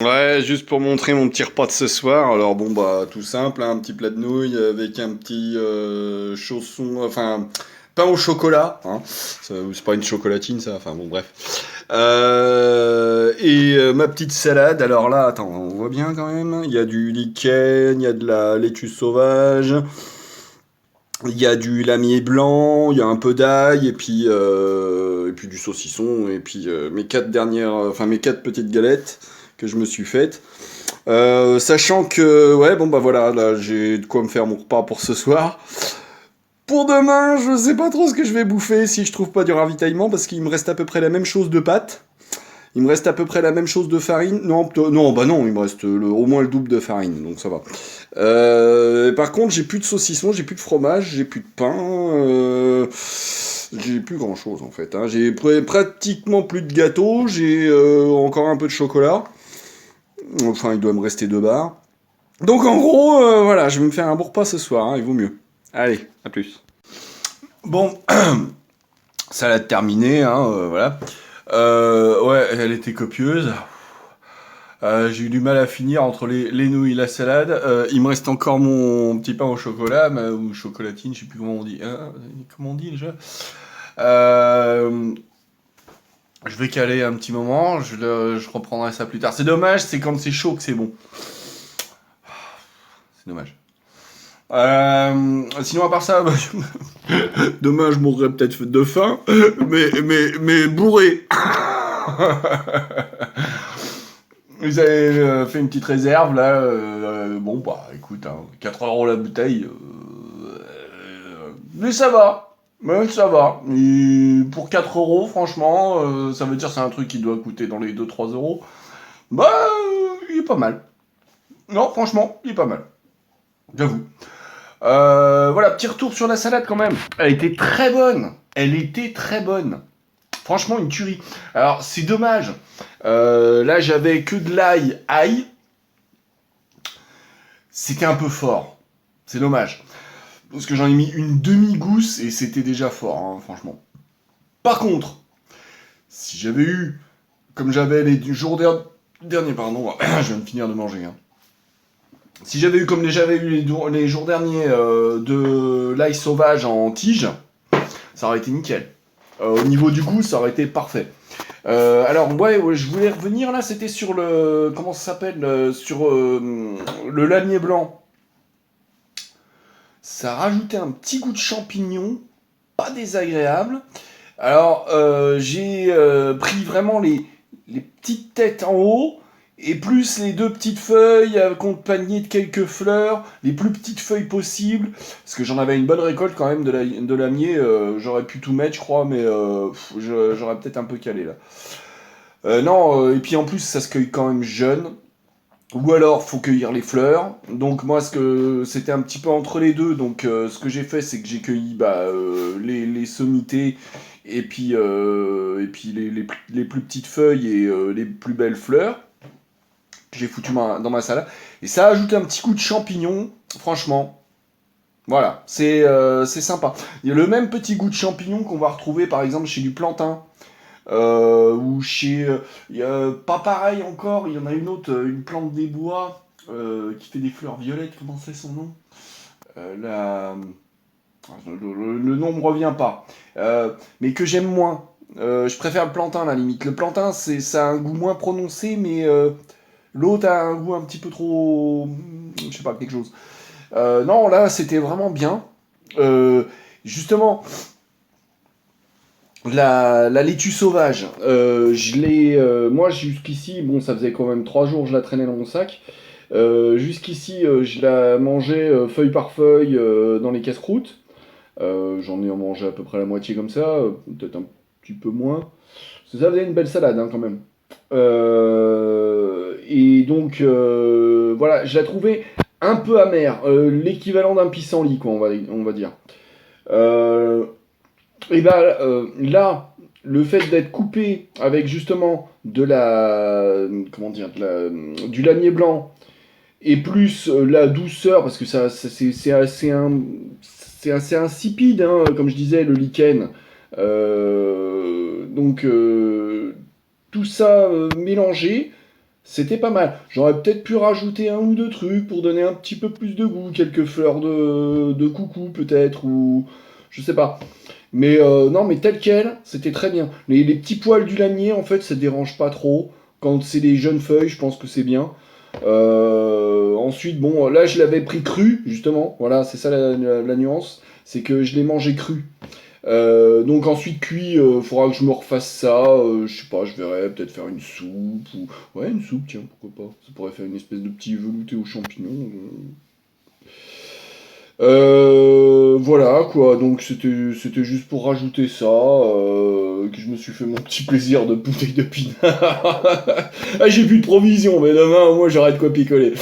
Ouais, juste pour montrer mon petit repas de ce soir. Alors bon bah tout simple, hein, un petit plat de nouilles avec un petit chausson, enfin pain au chocolat. Hein. C'est pas une chocolatine ça. Enfin bon bref. Ma petite salade. Alors là, attends, on voit bien quand même. Il y a du lichen, il y a de la laitue sauvage, il y a du lamier blanc, il y a un peu d'ail et puis du saucisson et puis mes quatre petites galettes que je me suis faites. Sachant que, ouais, bon bah voilà, là j'ai de quoi me faire mon repas pour ce soir. Pour demain, je sais pas trop ce que je vais bouffer si je trouve pas du ravitaillement parce qu'il me reste à peu près la même chose de pâtes. Il me reste à peu près la même chose de farine. Non, non, bah non, il me reste au moins le double de farine, donc ça va. Par contre, j'ai plus de saucisson, j'ai plus de fromage, j'ai plus de pain. J'ai plus grand chose en fait. Hein. J'ai pratiquement plus de gâteau, j'ai encore un peu de chocolat. Enfin, il doit me rester 2 barres. Donc en gros, voilà, je vais me faire un bon repas ce soir, hein, il vaut mieux. Allez, à plus. Bon, salade terminée, hein, voilà. Ouais, elle était copieuse. J'ai eu du mal à finir entre les nouilles et la salade. Il me reste encore mon petit pain au chocolat, ou chocolatine, je sais plus comment on dit. Hein, comment on dit déjà Je vais caler un petit moment, je reprendrai ça plus tard. C'est dommage, c'est quand c'est chaud que c'est bon. C'est dommage. Sinon, à part ça, bah, demain je mourrai peut-être de faim, mais bourré. Vous avez fait une petite réserve là. Bon, bah écoute, hein, 4 € la bouteille. Mais ça va. Mais ça va. Et pour 4 €, franchement, ça veut dire que c'est un truc qui doit coûter dans les 2-3 €. Bah, il est pas mal. Non, franchement, il est pas mal. J'avoue. Voilà, petit retour sur la salade quand même. Elle était très bonne. Elle était très bonne. Franchement, une tuerie. Alors, c'est dommage. Là, j'avais que de l'ail. Ail. C'était un peu fort. C'est dommage. Parce que j'en ai mis une demi-gousse et c'était déjà fort, hein, franchement. Par contre, si j'avais eu, comme j'avais les jours derniers, pardon, je viens de finir de manger, hein. Si j'avais eu comme j'avais eu les jours derniers de l'ail sauvage en tige, ça aurait été nickel. Au niveau du goût, ça aurait été parfait. Alors, ouais, je voulais revenir là, c'était sur le. Comment ça s'appelle sur le lamier blanc. Ça rajoutait un petit goût de champignon, pas désagréable. Alors, j'ai pris vraiment les petites têtes en haut, et plus les deux petites feuilles accompagnées de quelques fleurs, les plus petites feuilles possibles, parce que j'en avais une bonne récolte quand même de lamier, j'aurais pu tout mettre je crois, mais j'aurais peut-être un peu calé là. Non, et puis en plus ça se cueille quand même jeune, ou alors faut cueillir les fleurs, donc moi c'était un petit peu entre les deux, donc ce que j'ai fait c'est que j'ai cueilli les sommités, et puis les plus petites feuilles et les plus belles fleurs que j'ai foutu dans ma salade. Et ça a ajouté un petit coup de champignon, franchement. Voilà, c'est sympa. Il y a le même petit goût de champignon qu'on va retrouver par exemple chez du plantain. Ou chez... pas pareil encore, il y en a une autre, une plante des bois qui fait des fleurs violettes, comment c'est son nom la... le nom me revient pas. Mais que j'aime moins. Je préfère le plantain à la limite. Le plantain, ça a un goût moins prononcé, mais l'autre a un goût un petit peu trop... Je sais pas, quelque chose. Non, là, c'était vraiment bien. Justement, la laitue sauvage, moi jusqu'ici, bon, ça faisait quand même 3 jours que je la traînais dans mon sac. Jusqu'ici, je la mangeais feuille par feuille dans les casse-croûtes. J'en ai mangé à peu près la moitié comme ça, peut-être un petit peu moins. Parce que ça faisait une belle salade hein, quand même. Et donc, voilà, je la trouvais un peu amère, l'équivalent d'un pissenlit, quoi, on va dire. Euh, et bah là, le fait d'être coupé avec justement comment dire, du lamier blanc et plus la douceur, parce que c'est assez insipide, hein, comme je disais, le lichen. Donc tout ça mélangé, C'était pas mal. J'aurais peut-être pu rajouter un ou deux trucs pour donner un petit peu plus de goût, quelques fleurs de coucou peut-être, ou je sais pas. Mais non, mais tel quel, c'était très bien. Les petits poils du lamier, en fait, ça dérange pas trop. Quand c'est des jeunes feuilles, je pense que c'est bien. Ensuite, bon, là, je l'avais pris cru, justement. Voilà, c'est ça la nuance. C'est que je l'ai mangé cru. Donc ensuite cuit, faudra que je me refasse ça, je sais pas, je verrai, peut-être faire une soupe, ou... Ouais, une soupe, tiens, pourquoi pas. Ça pourrait faire une espèce de petit velouté aux champignons. Voilà quoi, donc c'était juste pour rajouter ça, que je me suis fait mon petit plaisir de bouteille de pinard. Ah, j'ai plus de provisions, mais demain, moi, j'arrête de quoi picoler.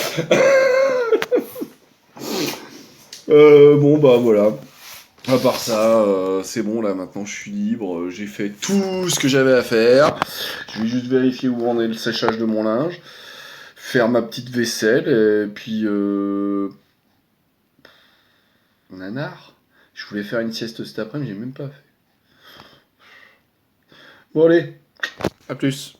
Bon, bah voilà. À part ça, c'est bon, là, maintenant, je suis libre. J'ai fait tout ce que j'avais à faire. Je vais juste vérifier où en est le séchage de mon linge. Faire ma petite vaisselle, et puis... Nanar. Je voulais faire une sieste cet après-midi, j'ai même pas fait. Bon allez, à plus.